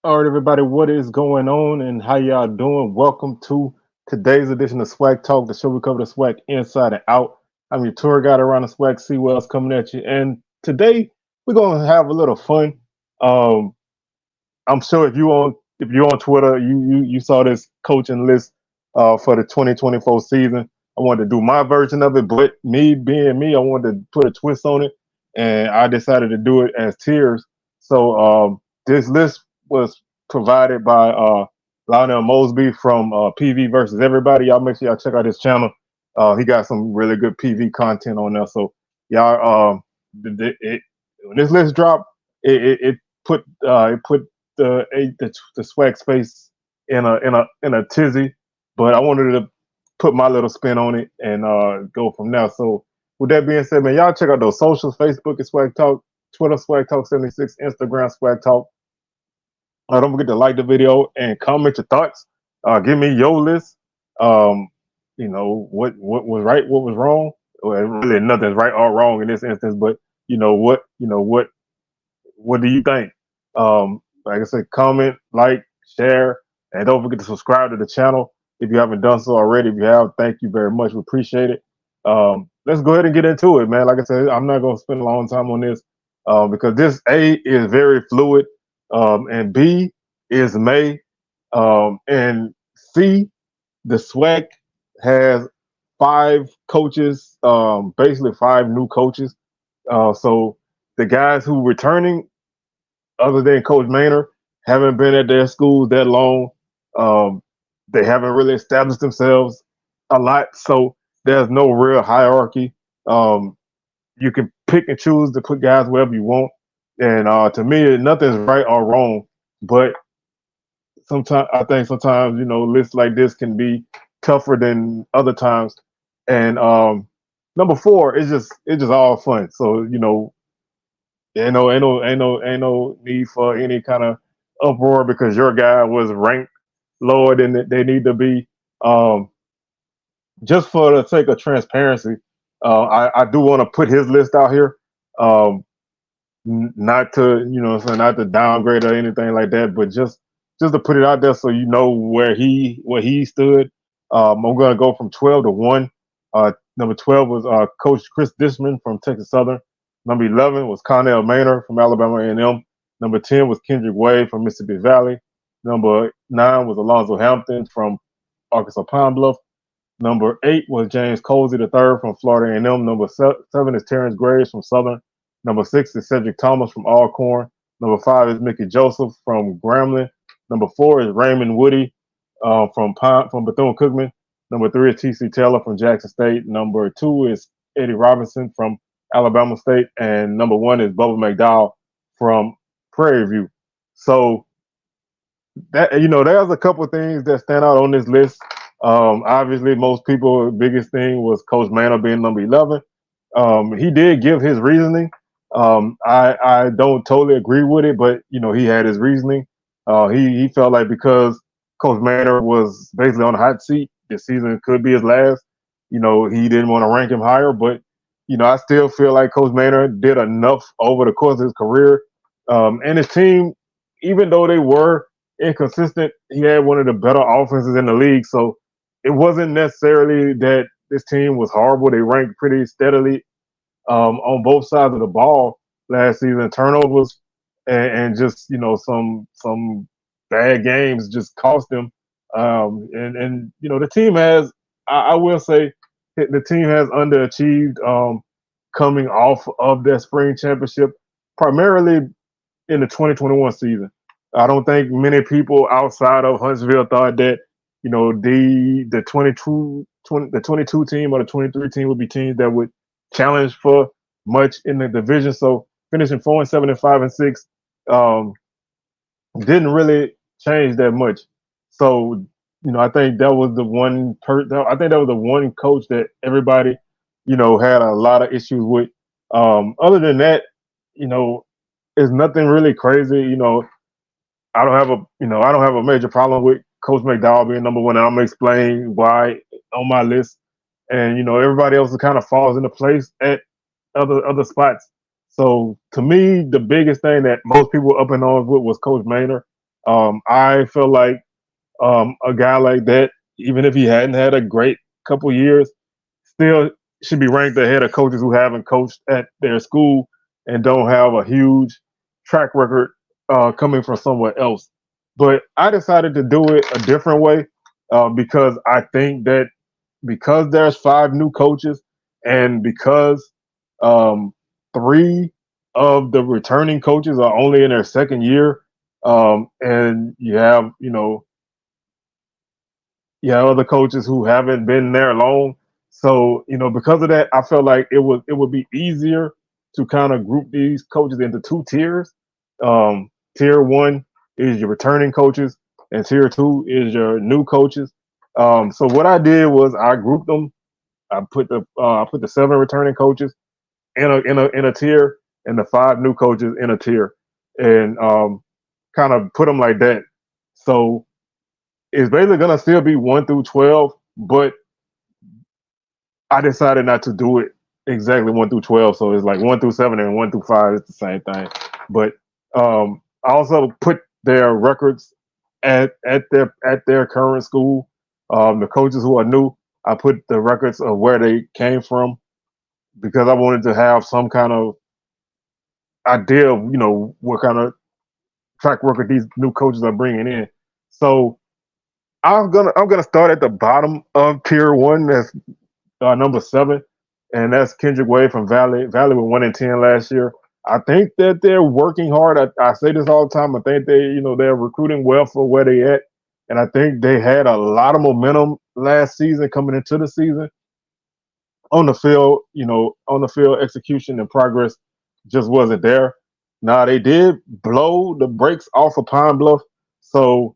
All right, everybody, what is going on and how y'all doing? Welcome to today's edition of SWAC Talk, the show we cover the SWAC inside and out. I'm your tour guide around the SWAC, see what else coming at you. And today we're gonna have a little fun. Um, I'm sure if you're on Twitter, you saw this coaching list for the 2024 season. I wanted to do my version of it, but me being me, I wanted to put a twist on it, and I decided to do it as tiers. So this list was provided by Lionel Mosby from PV versus Everybody. Y'all make sure y'all check out his channel. He got some really good PV content on there. So y'all, when this list dropped, it put the swag space in a tizzy, but I wanted to put my little spin on it and go from there. So with that being said, man, y'all check out those socials: Facebook is Swag Talk, Twitter Swag Talk 76, Instagram Swag Talk. Don't forget to like the video and comment your thoughts. Give me your list. Um, what was right, what was wrong. Well, really nothing's right or wrong in this instance, but what do you think? Like I said, comment, like, share, and don't forget to subscribe to the channel if you haven't done so already. If you have, thank you very much. We appreciate it. Let's go ahead and get into it, man. Like I said, I'm not going to spend a long time on this because this A is very fluid, and B is May, and C, the SWAC has five coaches, basically five new coaches. So the guys who returning, other than Coach Maynard, haven't been at their schools that long. Um, they haven't really established themselves a lot, so there's no real hierarchy. You can pick and choose to put guys wherever you want, and to me, nothing's right or wrong. But sometimes I think sometimes lists like this can be tougher than other times. And number four is just all fun. So ain't no need for any kind of uproar because your guy was ranked lower than they need to be. Um, just for the sake of transparency, I do want to put his list out here. Um, Not to not to downgrade or anything like that, but just to put it out there so you know where he stood. I'm gonna go from 12 to 1. Number 12 was Coach Chris Dishman from Texas Southern. Number 11 was Connell Maynard from Alabama A&M. Number 10 was Kendrick Wade from Mississippi Valley. Number 9 was Alonzo Hampton from Arkansas Pine Bluff. Number 8 was James Colsey III from Florida A&M. Number 7 is Terrence Graves from Southern. Number 6 is Cedric Thomas from Alcorn. Number 5 is Mickey Joseph from Grambling. Number 4 is Raymond Woody from Bethune-Cookman. Number 3 is T.C. Taylor from Jackson State. Number 2 is Eddie Robinson from Alabama State. And number 1 is Bubba McDowell from Prairie View. So that there's a couple of things that stand out on this list. Obviously, most people, biggest thing was Coach Maynard being number 11. He did give his reasoning. I don't totally agree with it, but he had his reasoning. He felt like because Coach Maynard was basically on the hot seat, this season could be his last. He didn't want to rank him higher, but I still feel like Coach Maynard did enough over the course of his career, and his team, even though they were inconsistent, he had one of the better offenses in the league. So it wasn't necessarily that this team was horrible. They ranked pretty steadily on both sides of the ball last season. Turnovers and just some bad games just cost them. And the team has, I will say, the team has underachieved coming off of that spring championship, primarily in the 2021 season. I don't think many people outside of Huntsville thought that the 22 team or the 23 team would be teams that would challenge for much in the division. So finishing 4-7 and 5-6 didn't really change that much. So I think that was the one. I think that was the one coach that everybody had a lot of issues with. Other than that, it's nothing really crazy. I don't have a major problem with Coach McDowell being number 1, and I'm gonna explain why on my list. And everybody else kind of falls into place at other spots. So to me, the biggest thing that most people were up in arms with was Coach Maynard. I feel like a guy like that, even if he hadn't had a great couple years, still should be ranked ahead of coaches who haven't coached at their school and don't have a huge track record coming from somewhere else. But I decided to do it a different way because I think that because there's five new coaches and because um, three of the returning coaches are only in their second year, and you have other coaches who haven't been there long. So, because of that, I felt like it would be easier to kind of group these coaches into two tiers. Tier one is your returning coaches, and tier two is your new coaches. So what I did was I grouped them. I put the seven returning coaches in a tier, and the five new coaches in a tier, and kind of put them like that. So it's basically gonna still be 1 through 12, but I decided not to do it exactly 1 through 12. So it's like 1 through 7 and 1 through 5. It's the same thing. But I also put their records at their current school. The coaches who are new, I put the records of where they came from because I wanted to have some kind of idea of what kind of track record these new coaches are bringing in. So I'm gonna start at the bottom of tier one. That's number seven, and that's Kendrick Wade from Valley. Valley with 1-10 last year. I think that they're working hard. I say this all the time. I think they're recruiting well for where they at, and I think they had a lot of momentum last season coming into the season. On the field execution and progress just wasn't there. Now they did blow the brakes off of Pine Bluff, so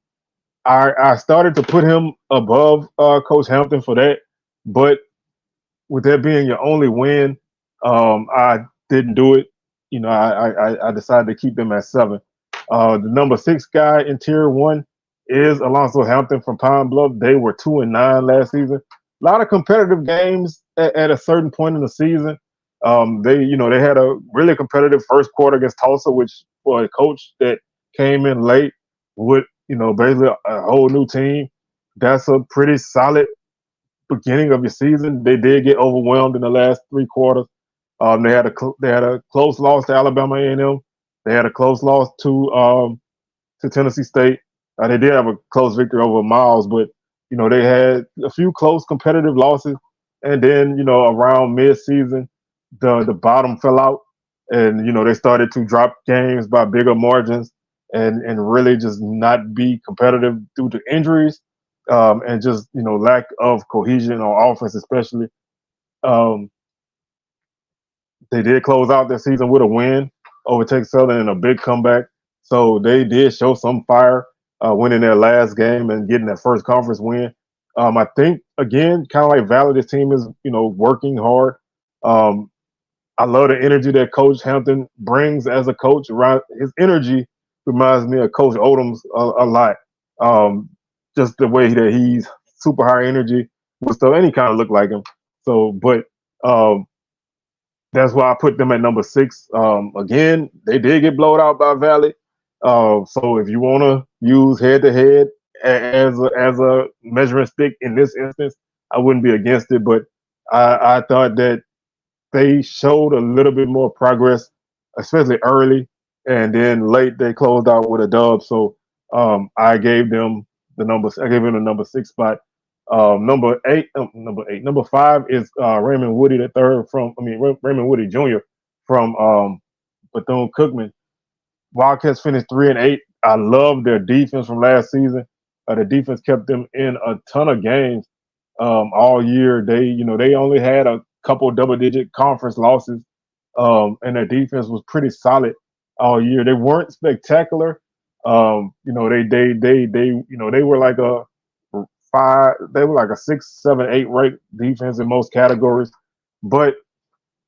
I started to put him above Coach Hampton for that, but with that being your only win, I didn't do it. I decided to keep them at seven. The number six guy in tier one is Alonzo Hampton from Pine Bluff. They were 2-9 last season. A lot of competitive games at a certain point in the season. They had a really competitive first quarter against Tulsa, which for a coach that came in late with basically a whole new team, that's a pretty solid beginning of your season. They did get overwhelmed in the last three quarters. They had a close loss to Alabama A&M. They had a close loss to Tennessee State. They did have a close victory over Miles, but they had a few close competitive losses, and then around mid-season, the bottom fell out, and they started to drop games by bigger margins, and really just not be competitive due to injuries, and just lack of cohesion on offense, especially. Um, they did close out their season with a win over Texas Southern and a big comeback. So they did show some fire winning their last game and getting that first conference win. I think again, kind of like Valley, this team is working hard. Um, I love the energy that Coach Hampton brings as a coach. Right, his energy reminds me of Coach Odom's a lot. Um, just the way that he's super high energy with stuff, and he kind of look like him. So, but um, that's why I put them at number six. Again, they did get blown out by Valley. So if you want to use head to head as a measuring stick in this instance, I wouldn't be against it. But I thought that they showed a little bit more progress, especially early, and then late they closed out with a dub. So I gave them the numbers. I gave them the number six spot. Number five is Raymond Woody the third Raymond Woody Jr. from Bethune Cookman. Wildcats finished 3-8. I love their defense from last season. The defense kept them in a ton of games all year. They only had a couple double-digit conference losses, and their defense was pretty solid all year. They weren't spectacular. They were like a five. They were like a 6, 7, 8 ranked defense in most categories, but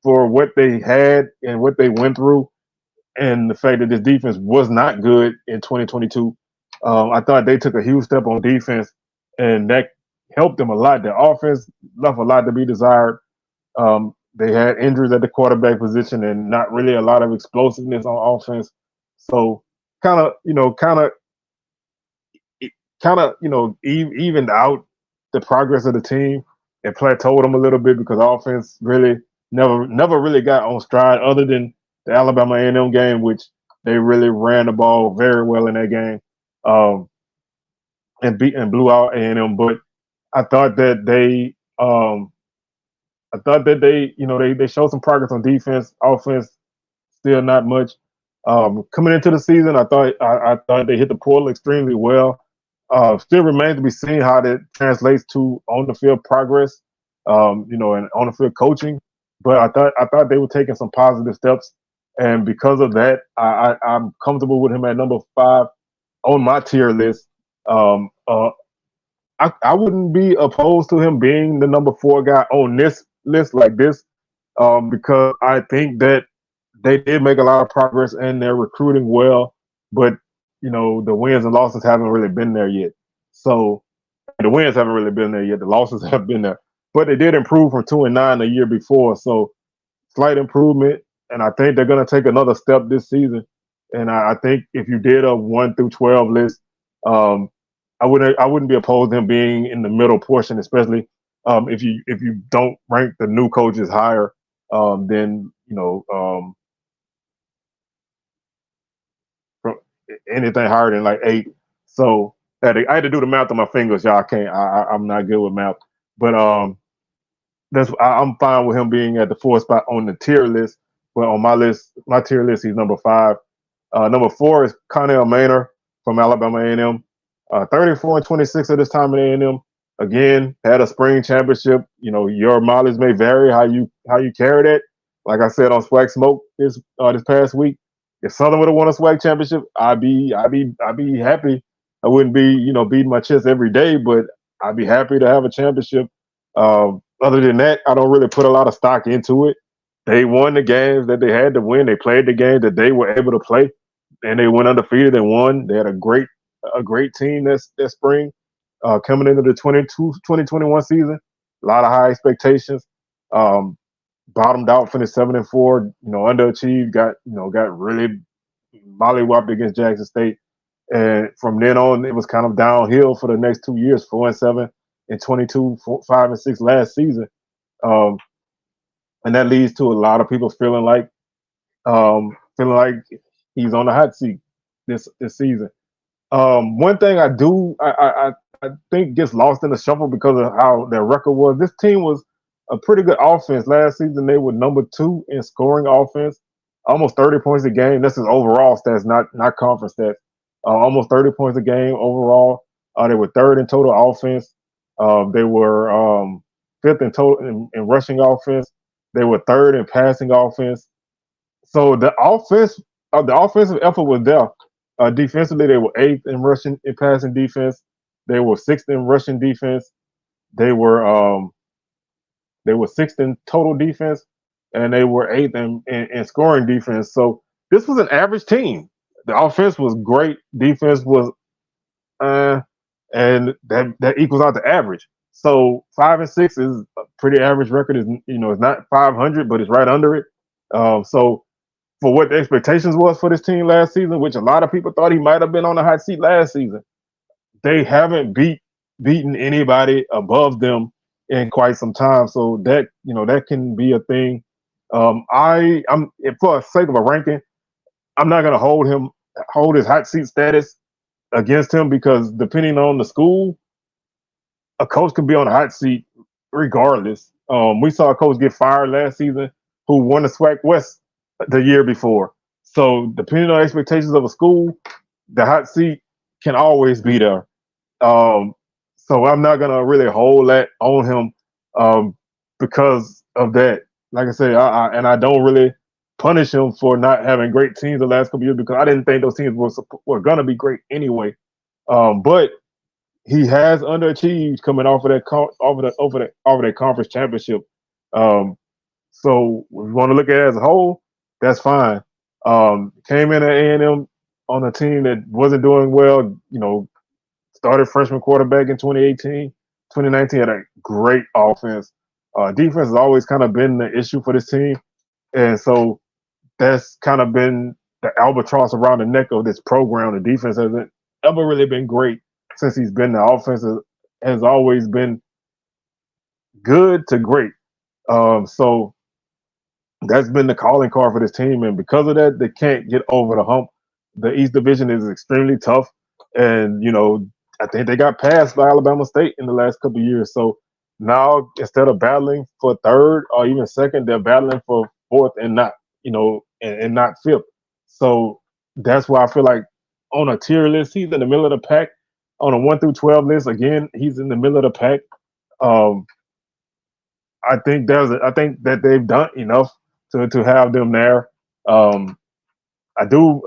for what they had and what they went through, and the fact that this defense was not good in 2022, I thought they took a huge step on defense, and that helped them a lot. The offense left a lot to be desired. They had injuries at the quarterback position and not really a lot of explosiveness on offense. So kind of kind of, evened out the progress of the team and plateaued them a little bit because offense really never really got on stride other than the Alabama A&M game, which they really ran the ball very well in that game, and blew out A&M. But I thought that they showed some progress on defense. Offense, still not much. Coming into the season, I thought they hit the portal extremely well. Still remains to be seen how that translates to on the field progress, and on the field coaching. But I thought they were taking some positive steps, and because of that, I'm comfortable with him at number 5 on my tier list. I wouldn't be opposed to him being the number 4 guy on this list like this, because I think that they did make a lot of progress and they're recruiting well, but the wins and losses haven't really been there yet. So the wins haven't really been there yet. The losses have been there, but they did improve from 2-9 the year before. So slight improvement, and I think they're going to take another step this season. And I think if you did a 1 through 12 list, um, I wouldn't be opposed to him being in the middle portion, especially if you don't rank the new coaches higher than from anything higher than like 8. So I had to do the math on my fingers, y'all. I can't. I'm not good with math, but I'm fine with him being at the 4th spot on the tier list. But on my tier list, he's number 5. Number 4 is Connell Maynor from Alabama A&M. 34-26 at this time at A&M. Again, had a spring championship. Your mileage may vary how you carry that. Like I said on SWAC Smoke this past week, if Southern would have won a SWAC championship, I'd be happy. I wouldn't be beating my chest every day, but I'd be happy to have a championship. Other than that, I don't really put a lot of stock into it. They won the games that they had to win. They played the game that they were able to play, and they went undefeated and won. They had a great team that spring, coming into the 2021 season. A lot of high expectations. Bottomed out, finished 7-4. Underachieved. Got really mollywopped against Jackson State, and from then on, it was kind of downhill for the next 2 years. 4-7 and 22, 5-6 last season, and that leads to a lot of people feeling like he's on the hot seat this season. One thing I think gets lost in the shuffle because of how their record was. This team was a pretty good offense last season. They were number 2 in scoring offense, almost 30 points a game. This is overall stats, not conference stats. Almost 30 points a game overall. They were 3rd in total offense. They were 5th in total in rushing offense. They were 3rd in passing offense. So the offensive effort was there. Defensively, they were 8th in passing defense. They were 6th in rushing defense. They were 6th in total defense, and they were 8th in scoring defense. So this was an average team. The offense was great. Defense was, and that equals out to average. So 5-6 is a pretty average record. It's not 500, but it's right under it. So for what the expectations was for this team last season, which a lot of people thought he might have been on the hot seat last season, they haven't beaten anybody above them in quite some time. So that can be a thing. I'm for the sake of a ranking, I'm not going to hold his hot seat status against him, because depending on the school, a coach can be on the hot seat regardless. We saw a coach get fired last season who won the SWAC West the year before. So depending on expectations of a school, the hot seat can always be there. So I'm not gonna really hold that on him because of that. Like I say, I don't really punish him for not having great teams the last couple years, because I didn't think those teams were gonna be great anyway. But he has underachieved coming off of that conference championship. So if you want to look at it as a whole, that's fine. Came in at A&M on a team that wasn't doing well. Started freshman quarterback in 2018. 2019 had a great offense. Defense has always kind of been the issue for this team, and so that's kind of been the albatross around the neck of this program. The defense hasn't ever really been great. since he's been the offense has always been good to great. So that's been the calling card for this team, and because of that, they can't get over the hump. The East Division is extremely tough, and I think they got passed by Alabama State in the last couple of years. So now instead of battling for third or even second, they're battling for fourth and not and not fifth. So that's why I feel like on a tier list, he's in the middle of the pack. On a 1 through 12 list, again, he's in the middle of the pack. Um, I think that they've done enough to have them there. Um, I do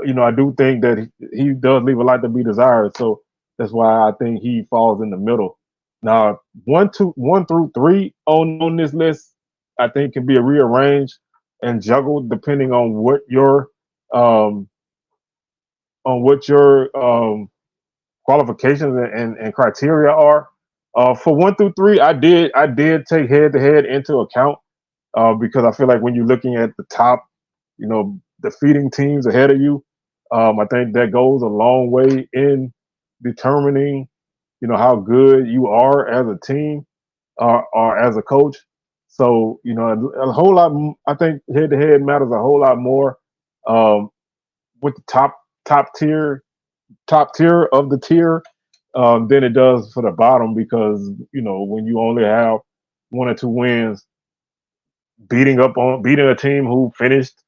think that he does leave a lot to be desired. So that's why I think he falls in the middle. Now, 1 through 3 on this list, I think can be rearranged and juggled depending um, on what your qualifications and criteria are. For 1 through 3, I did take head to head into account because I feel like when you're looking at the top, defeating teams ahead of you, I think that goes a long way in determining, how good you are as a team or as a coach. So, a whole lot. I think head to head matters a whole lot more um, with the top tier top tier of the tier than it does for the bottom because when you only have 1 or 2 wins, beating a team who finished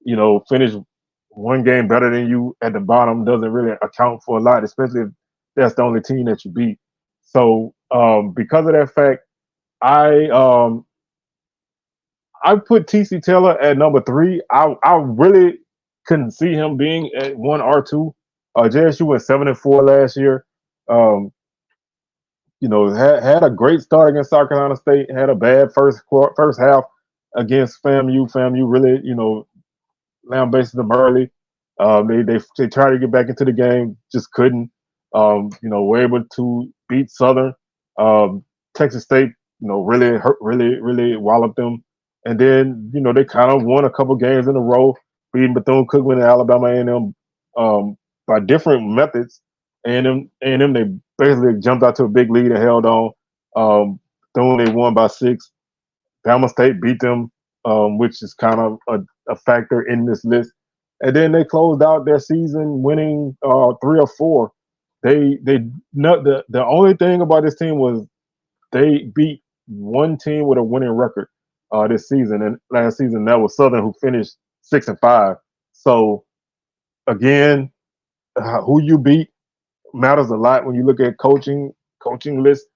1 game better than you at the bottom doesn't really account for a lot, especially if that's the only team that you beat. So because of that fact, I um, I put TC Taylor at number 3. I really couldn't see him being at 1 or 2. JSU went 7-4 last year. Um, had a great start against South Carolina State. Had a bad first half against FAMU. FAMU really, lambasted them early. They tried to get back into the game, just couldn't. Were able to beat Southern. Texas State, really hurt, really walloped them. And then, they kind of won a couple games in a row, beating Bethune-Cookman and Alabama A&M by different methods. A&M, they basically jumped out to a big lead and held on. Bethune, they won by 6. Bama State beat them, which is kind of a factor in this list. And then they closed out their season winning 3 or 4. They no, the only thing about this team was they beat one team with a winning record this season, and last season that was Southern, who finished 6-5. So again, who you beat matters a lot when you look at coaching lists.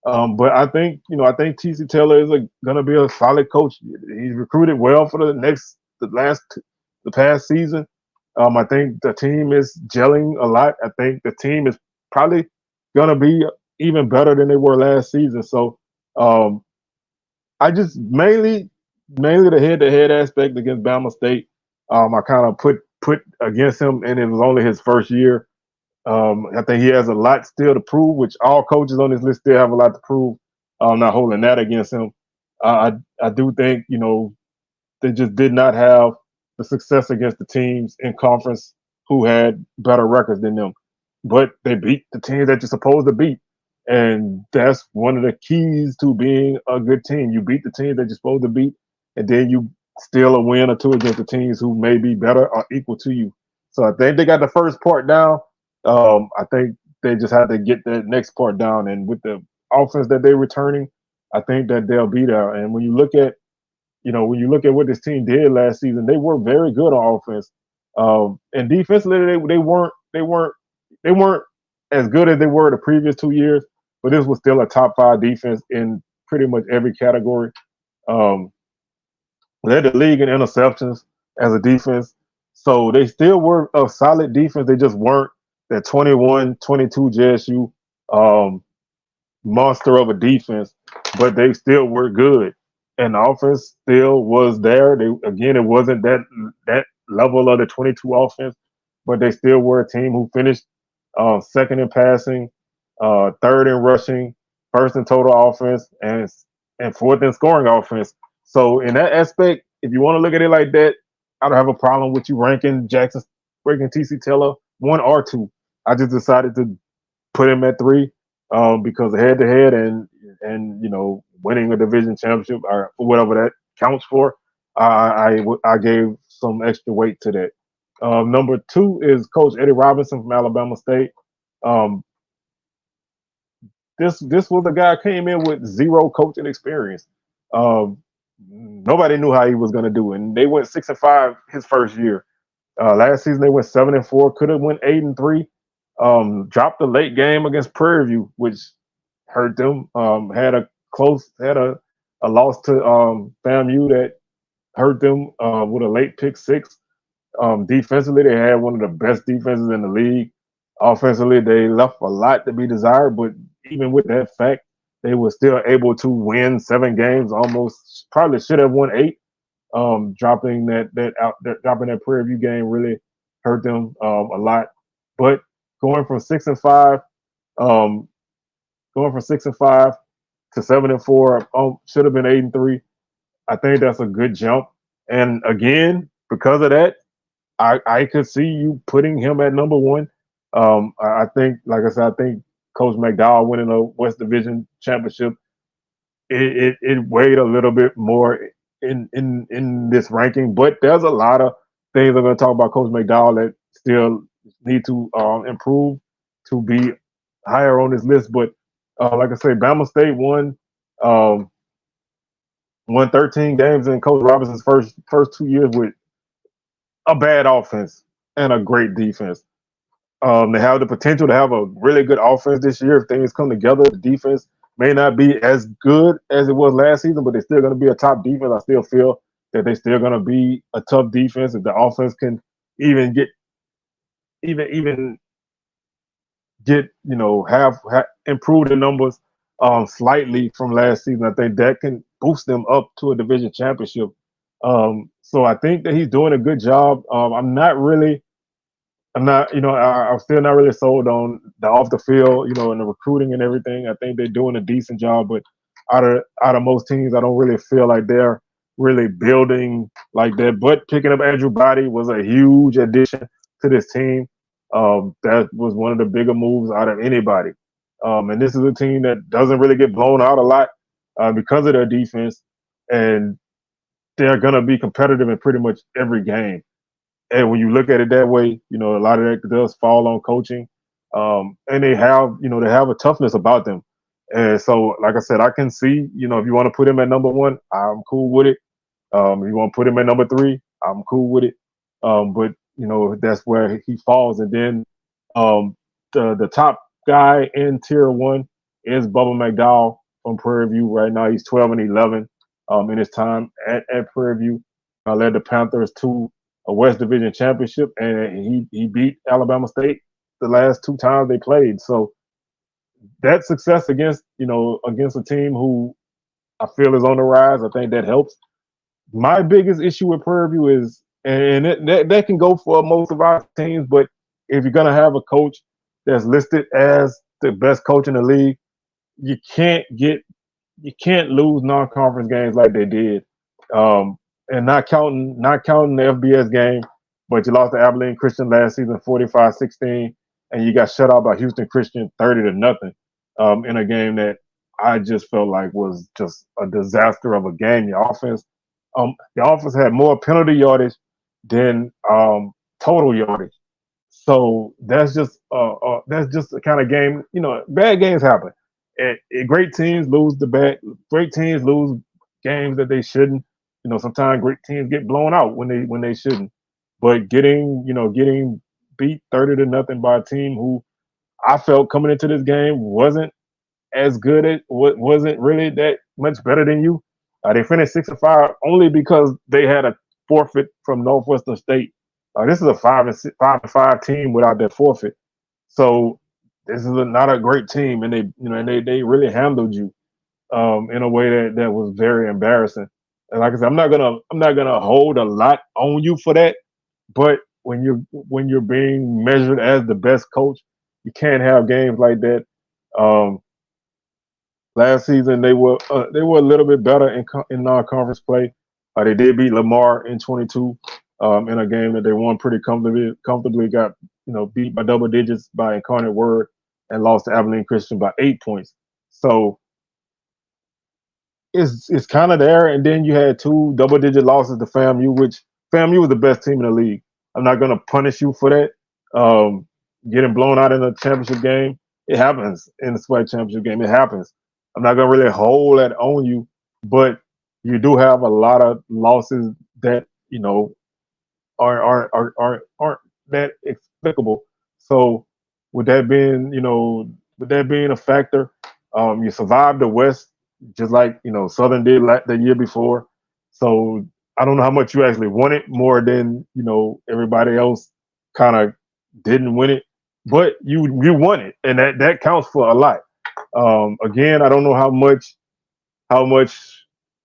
But I think TC Taylor is going to be a solid coach. He's recruited well for the past season. I think the team is gelling a lot. I think the team is probably going to be even better than they were last season. So um, I just mainly the head-to-head aspect against Bama State. I kind of put against him, and it was only his first year. I think he has a lot still to prove, which all coaches on this list still have a lot to prove. I'm not holding that against him. I do think they just did not have the success against the teams in conference who had better records than them, but they beat the teams that you're supposed to beat, and that's one of the keys to being a good team. You beat the teams that you're supposed to beat, and then you steal a win or 2 against the teams who may be better or equal to you. So I think they got the first part down. I think they just have to get the next part down, and with the offense that they're returning, I think that they'll be there. And when you look at what this team did last season, they were very good on offense. And defensively, they weren't as good as they were the previous 2 years, but this was still a top 5 defense in pretty much every category. Um, led the league in interceptions as a defense. So they still were a solid defense. They just weren't that 21-22 JSU um, monster of a defense, but they still were good. And the offense still was there. It wasn't that level of the 22 offense, but they still were a team who finished second in passing, third in rushing, first in total offense, and fourth in scoring offense. So in that aspect, if you want to look at it like that, I don't have a problem with you ranking TC Taylor 1 or 2. I just decided to put him at 3 because head to head and winning a division championship or whatever that counts for. I gave some extra weight to that. Number 2 is Coach Eddie Robinson from Alabama State. Um, this was a guy came in with 0 coaching experience. Nobody knew how he was going to do, and they went 6-5 his first year. Last season they went 7-4, could have went 8-3. Dropped the late game against Prairie View, which hurt them. Had a loss to FAMU that hurt them with a late pick 6. Defensively, they had one of the best defenses in the league. Offensively, they left a lot to be desired, but even with that fact, they were still able to win 7 games. Almost probably should have won 8. Dropping that Prairie View game really hurt them a lot. But going from 6-5, going from 6-5 to 7-4, should have been 8-3. I think that's a good jump. And again, because of that, I could see you putting him at number 1. I think, like I said, I think Coach McDowell winning a West Division championship, it weighed a little bit more in this ranking. But there's a lot of things I'm going to talk about Coach McDowell that still need to improve to be higher on this list. But like I say, Bama State won 13 games in Coach Robinson's first 2 years with a bad offense and a great defense. They have the potential to have a really good offense this year if things come together. The defense may not be as good as it was last season, but they're still going to be a top defense. I still feel that they're still going to be a tough defense if the offense can even get have improved the numbers slightly from last season. I think that can boost them up to a division championship. So I think that he's doing a good job. I'm still not really sold on the off the field, and the recruiting and everything. I think they're doing a decent job, but out of most teams, I don't really feel like they're really building like that. But picking up Andrew Body was a huge addition to this team. That was one of the bigger moves out of anybody. And this is a team that doesn't really get blown out a lot because of their defense, and they're going to be competitive in pretty much every game. And when you look at it that way, a lot of that does fall on coaching. And they have a toughness about them. And so, like I said, I can see, if you want to put him at number 1, I'm cool with it. If you want to put him at number 3, I'm cool with it. But that's where he falls. And then the top guy in tier 1 is Bubba McDowell from Prairie View. Right now, he's 12-11 in his time at Prairie View. Led the Panthers to a West Division championship, and he beat Alabama State the last 2 times they played. So that success against a team who I feel is on the rise, I think that helps. My biggest issue with Prairie View is, and that can go for most of our teams, but if you're gonna have a coach that's listed as the best coach in the league, you can't lose non-conference games like they did. And not counting the FBS game, but you lost to Abilene Christian last season 45-16, and you got shut out by Houston Christian 30-0 in a game that I just felt like was just a disaster of a game. The offense had more penalty yardage than total yardage. So that's just the kind of game. Bad games happen. Great teams lose games that they shouldn't. Sometimes great teams get blown out when they shouldn't. But getting beat 30-0 by a team who I felt coming into this game wasn't as good at, wasn't really that much better than you. They finished 6-5 only because they had a forfeit from Northwestern State. This is a 5-5 team without that forfeit. So this is not a great team, and they really handled you in a way that was very embarrassing. And like I said, I'm not gonna hold a lot on you for that. But when you're being measured as the best coach, you can't have games like that. Last season they were a little bit better in non-conference play. They did beat Lamar in 22 in a game that they won pretty comfortably. Got beat by double digits by Incarnate Word. and lost to Abilene Christian by 8 points. So it's kind of there. And then you had two double-digit losses to FAMU, which FAMU was the best team in the league. I'm not going to punish you for that. Getting blown out in a championship game, it happens in the SWAC championship game. It happens. I'm not going to really hold that on you, but you do have a lot of losses that aren't that explicable. So with that being a factor, you survived the West just like Southern did the year before. So I don't know how much you actually won it more than everybody else kind of didn't win it, but you won it, and that counts for a lot. Again, I don't know how much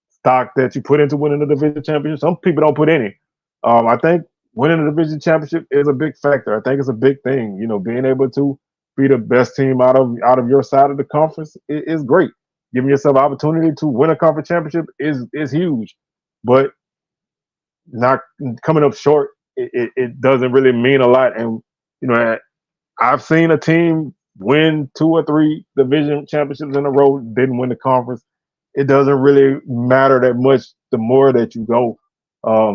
stock that you put into winning the division championship. Some people don't put any. I think winning the division championship is a big factor. I think it's a big thing. Being able to be the best team out of your side of the conference is great. Giving yourself opportunity to win a conference championship is huge, but not coming up short. It doesn't really mean a lot. And I've seen a team win 2 or 3 division championships in a row, didn't win the conference. It doesn't really matter that much the more that you go.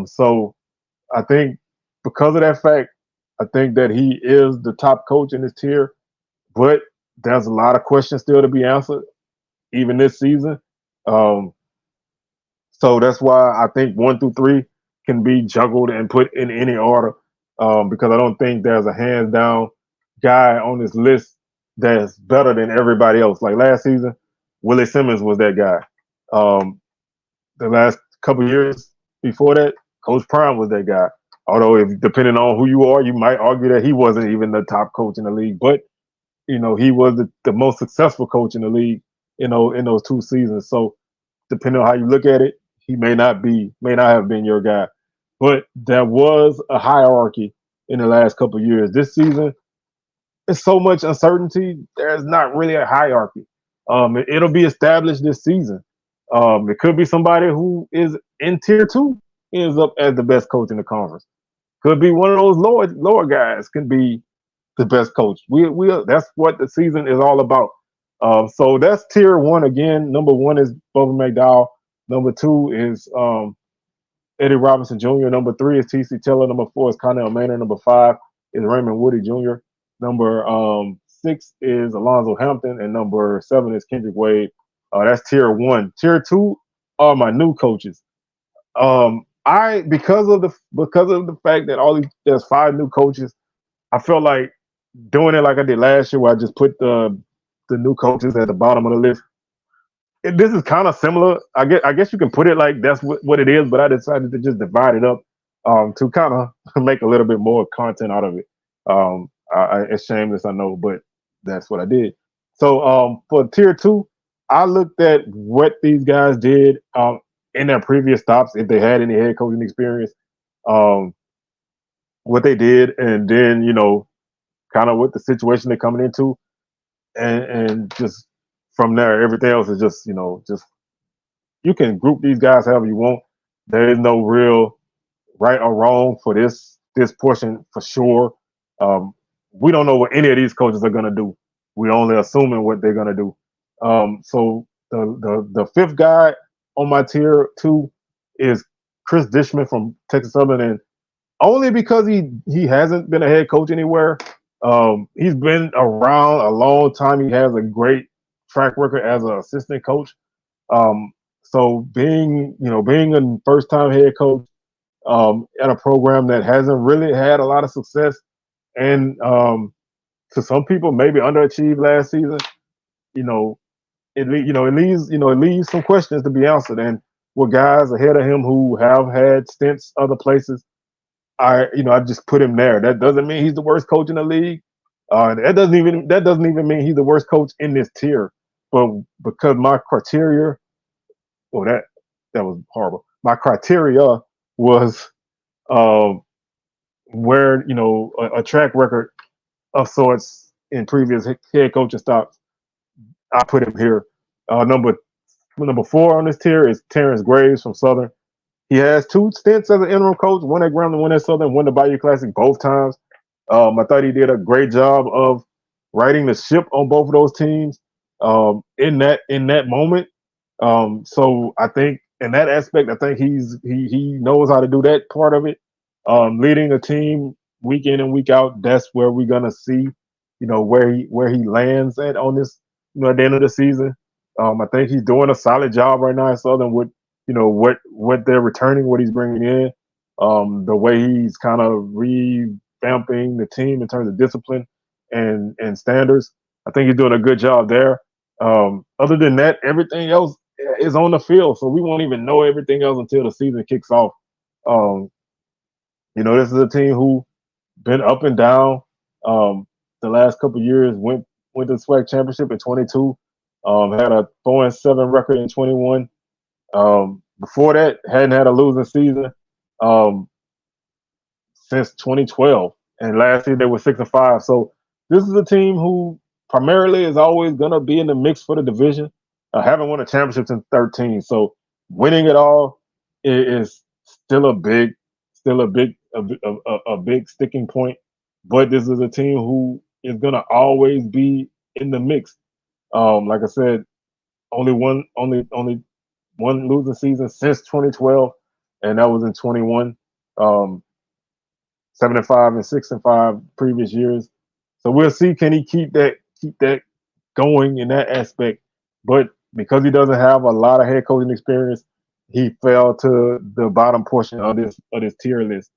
So I think because of that fact, I think that he is the top coach in this tier, but there's a lot of questions still to be answered, even this season. So that's why I think 1 through 3 can be juggled and put in any order, because I don't think there's a hands down guy on this list that's better than everybody else. Like last season, Willie Simmons was that guy. The last couple years before that, Coach Prime was that guy. Although, if depending on who you are, you might argue that he wasn't even the top coach in the league. But he was the most successful coach in the league. In those 2 seasons. So, depending on how you look at it, he may not have been your guy. But there was a hierarchy in the last couple of years. This season, there's so much uncertainty. There's not really a hierarchy. It'll be established this season. It could be somebody who is in tier 2 ends up as the best coach in the conference. Could be one of those lower guys can be the best coach. We that's what the season is all about. So that's tier 1 again. Number 1 is Bubba McDowell. Number 2 is Eddie Robinson Jr. Number 3 is T.C. Tiller. Number 4 is Connell Manor. Number 5 is Raymond Woody Jr. Number 6 is Alonzo Hampton, and number 7 is Kendrick Wade. That's tier 1. Tier 2 are my new coaches. Because of the fact that there's 5 new coaches, I felt like doing it like I did last year, where I just put the new coaches at the bottom of the list. This is kind of similar. I guess you can put it like that's what it is, but I decided to just divide it up to kind of make a little bit more content out of it. It's shameless, I know, but that's what I did. So for tier 2, I looked at what these guys did in their previous stops, if they had any head coaching experience, what they did, and then kind of what the situation they're coming into, and just from there, everything else is just you can group these guys however you want. There is no real right or wrong for this portion for sure. We don't know what any of these coaches are gonna do. We're only assuming what they're gonna do. So the 5th guy on my tier 2 is Chris Dishman from Texas Southern, and only because he hasn't been a head coach anywhere. He's been around a long time. He has a great track record as an assistant coach. So being a first-time head coach at a program that hasn't really had a lot of success, and to some people maybe underachieved last season, it leaves some questions to be answered. And with guys ahead of him who have had stints other places, I just put him there. That doesn't mean he's the worst coach in the league. That doesn't even mean he's the worst coach in this tier. But because my criteria, that was horrible. My criteria was where a track record of sorts in previous head coaching stops. I put him here. Number 4 on this tier is Terrence Graves from Southern. He has 2 stints as an interim coach, one at Grambling, one at Southern, won the Bayou Classic both times. I thought he did a great job of righting the ship on both of those teams in that moment. So I think in that aspect, I think he knows how to do that part of it. Leading a team week in and week out, that's where we're gonna see, where he lands at on this, at the end of the season. I think he's doing a solid job right now in Southern with, what they're returning, what he's bringing in, the way he's kind of revamping the team in terms of discipline and standards. I think he's doing a good job there. Other than that, everything else is on the field, so we won't even know everything else until the season kicks off. Um, this is a team who been up and down. The last couple of years went to the SWAC championship in 22. Had a 4-7 record in 21. Before that, hadn't had a losing season um, since 2012, and last year they were 6-5. So this is a team who primarily is always gonna be in the mix for the division. Haven't won a championship since 13, so winning it all is still a big sticking point. But this is a team who is gonna always be in the mix. Like I said, only one losing season since 2012, and that was in 21. 7-5 and 6-5 previous years. So we'll see, can he keep that going in that aspect. But because he doesn't have a lot of head coaching experience, he fell to the bottom portion of this tier list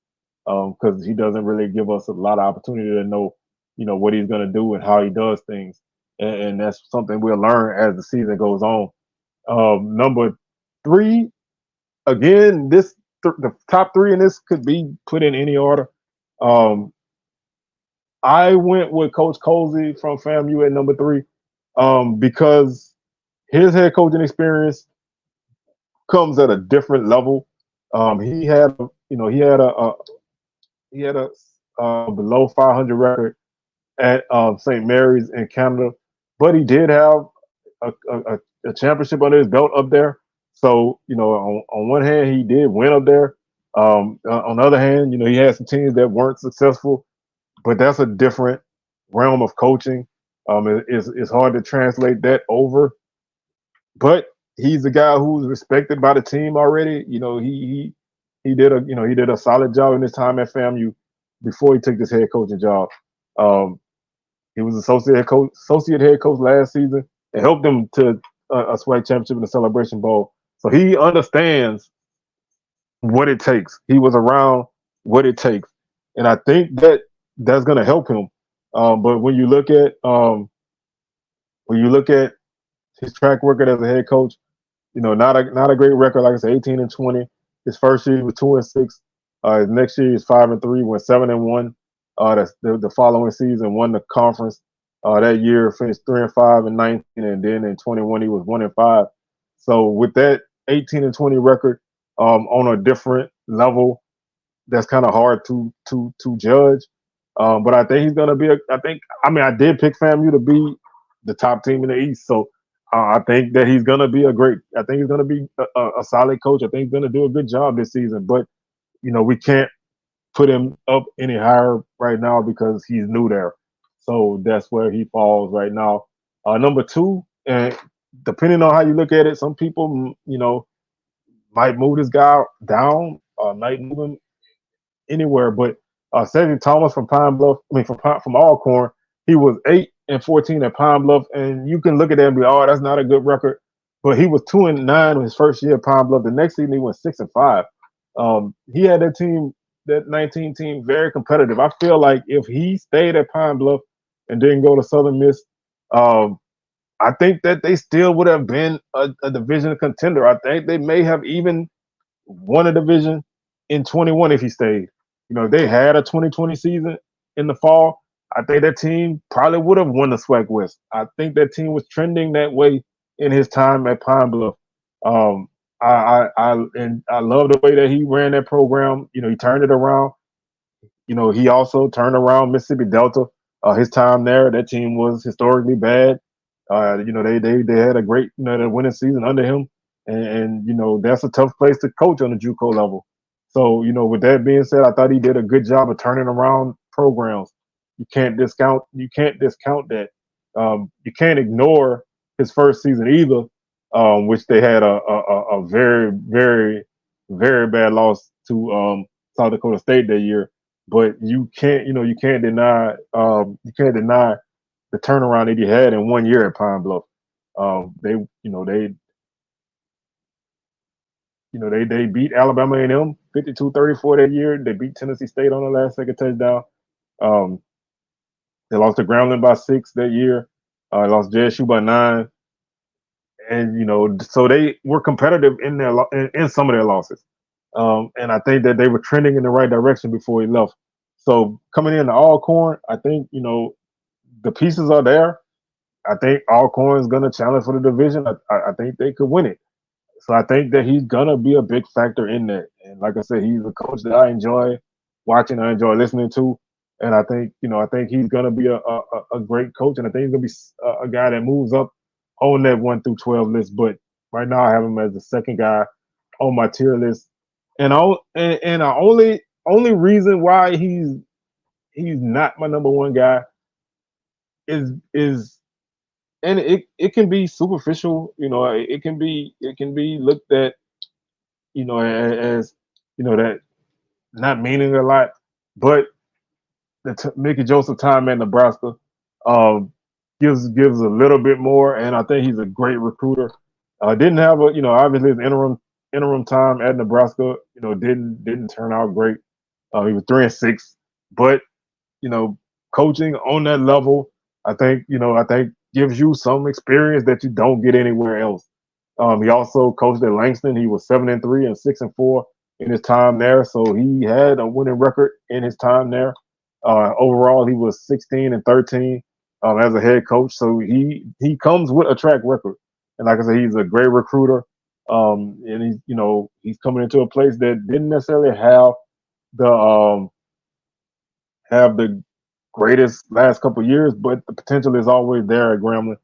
because he doesn't really give us a lot of opportunity to know, what he's going to do and how he does things, and that's something we'll learn as the season goes on. Number three, again, the top three in this could be put in any order. I went with Coach Colsey from FAMU at number three because his head coaching experience comes at a different level. He had, he had a below 500 record at St. Mary's in Canada, but he did have a championship under his belt up there. So, on one hand, he did win up there. On the other hand, he had some teams that weren't successful, but that's a different realm of coaching. It's hard to translate that over, but he's a guy who's respected by the team already. He did a solid job in his time at FAMU before he took this head coaching job. He was associate head coach last season and helped them to a SWAC championship in the Celebration Bowl. So he understands what it takes. He was around what it takes, and I think that's going to help him. But when you look at his track record as a head coach, not a great record. Like I said, 18-20. His first year he was 2-6. His next year he was 5-3, went 7-1. The following season won the conference. That year finished 3-5 in 19, and then in 21 he was 1-5. So with that 18-20 record on a different level, that's kind of hard to judge. But I think he's gonna be. I did pick FAMU to be the top team in the East, so I think that he's gonna be I think he's gonna be a solid coach. I think he's gonna do a good job this season. But we can't put him up any higher right now because he's new there. So that's where he falls right now. Number two, and depending on how you look at it, some people, might move this guy down, might move him anywhere. But Cedric Thomas from Pine Bluff, from Alcorn, he was 8-14 at Pine Bluff, and you can look at that and be, oh, that's not a good record. But he was 2-9 his first year at Pine Bluff. The next season he went 6-5. He had that team, that 19 team, very competitive. I feel like if he stayed at Pine Bluff and didn't go to Southern Miss, I think that they still would have been a division contender. I think they may have even won a division in 21 if he stayed. If they had a 2020 season in the fall, I think that team probably would have won the SWAC West. I think that team was trending that way in his time at Pine Bluff. I love the way that he ran that program. He turned it around. He also turned around Mississippi Delta. His time there, that team was historically bad. They had a great the winning season under him, and that's a tough place to coach on the JUCO level. So with that being said, I thought he did a good job of turning around programs. you can't discount that. You can't ignore his first season either, which they had a very very bad loss to South Dakota State that year. But you can't deny the turnaround that he had in 1 year at Pine Bluff. They you know they they beat Alabama A&M 52-34 that year. They beat Tennessee State on the last second touchdown. Um, they lost to Grambling by 6 that year. Lost JSU by 9, and so they were competitive in in some of their losses. And I think that they were trending in the right direction before he left. So coming in to Alcorn, I think the pieces are there. I think Alcorn is going to challenge for the division. I think they could win it. So I think that he's gonna be a big factor in that. And like I said, he's a coach that I enjoy watching, I enjoy listening to, and I think he's gonna be a great coach, and I think he's gonna be a guy that moves up on that 1 through 12 list. But right now, I have him as the second guy on my tier list, and the only reason why he's not my number one guy is and it can be superficial, it can be looked at, as that not meaning a lot, but the Mickey Joseph time at Nebraska um, gives a little bit more, and I think he's a great recruiter. Didn't have obviously his interim time at Nebraska, didn't turn out great. He was 3-6, but you know, coaching on that level, I think gives you some experience that you don't get anywhere else. He also coached at Langston. He was 7-3 and 6-4 in his time there, so he had a winning record in his time there. Overall, he was 16-13 as a head coach, so he comes with a track record. And like I said, he's a great recruiter, and he's coming into a place that didn't necessarily the um, have the greatest last couple of years, but the potential is always there at Grambling.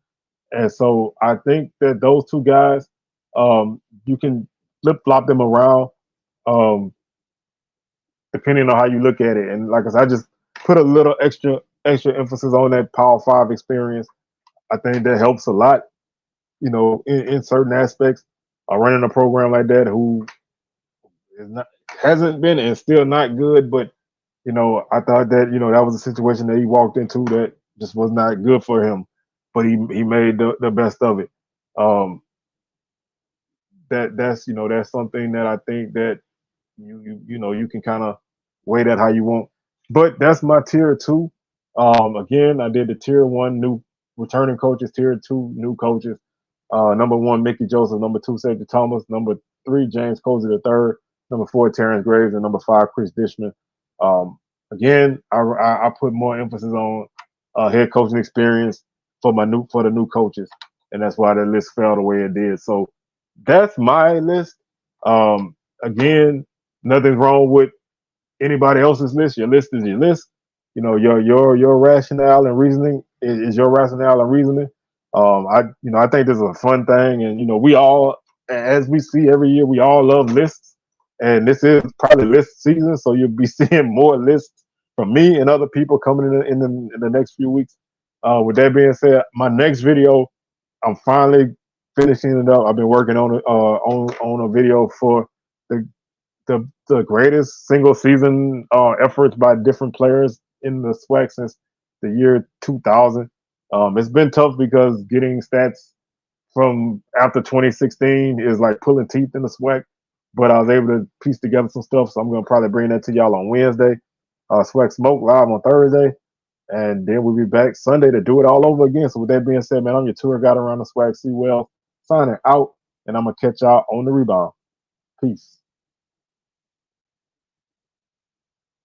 And so I think that those two guys, you can flip flop them around, um, depending on how you look at it. And like I said, I just put a little extra emphasis on that Power Five experience. I think that helps a lot, in certain aspects. Running a program like that, who is not hasn't been and still not good, but I thought that that was a situation that he walked into that just was not good for him, but he made the best of it. Um, that's something that I think that you can kind of weigh that how you want. But that's my tier two. Again, I did the tier one new returning coaches, tier two new coaches. Number one, Mickey Joseph. Number two, Cedric Thomas. Number three, James Cozy the third. Number four, Terrence Graves, and number five, Chris Dishman. Again, I put more emphasis on head coaching experience for the new coaches, and that's why the list fell the way it did. So that's my list. Again, nothing's wrong with anybody else's list. Your list is your list. Your rationale and reasoning is your rationale and reasoning. I think this is a fun thing, and we all, as we see every year, we all love lists, and this is probably list season, so you'll be seeing more lists from me and other people coming in the next few weeks. With that being said, my next video, I'm finally finishing it up. I've been working on a video for the greatest single season efforts by different players in the SWAC since the year 2000. It's been tough because getting stats from after 2016 is like pulling teeth in the SWAC, but I was able to piece together some stuff, so I'm gonna probably bring that to y'all on Wednesday. SWAC Smoke live on Thursday, and then we'll be back Sunday to do it all over again. So with that being said, man, I'm your tour guide around the SWAC. See well, signing out, and I'm gonna catch y'all on the rebound. Peace.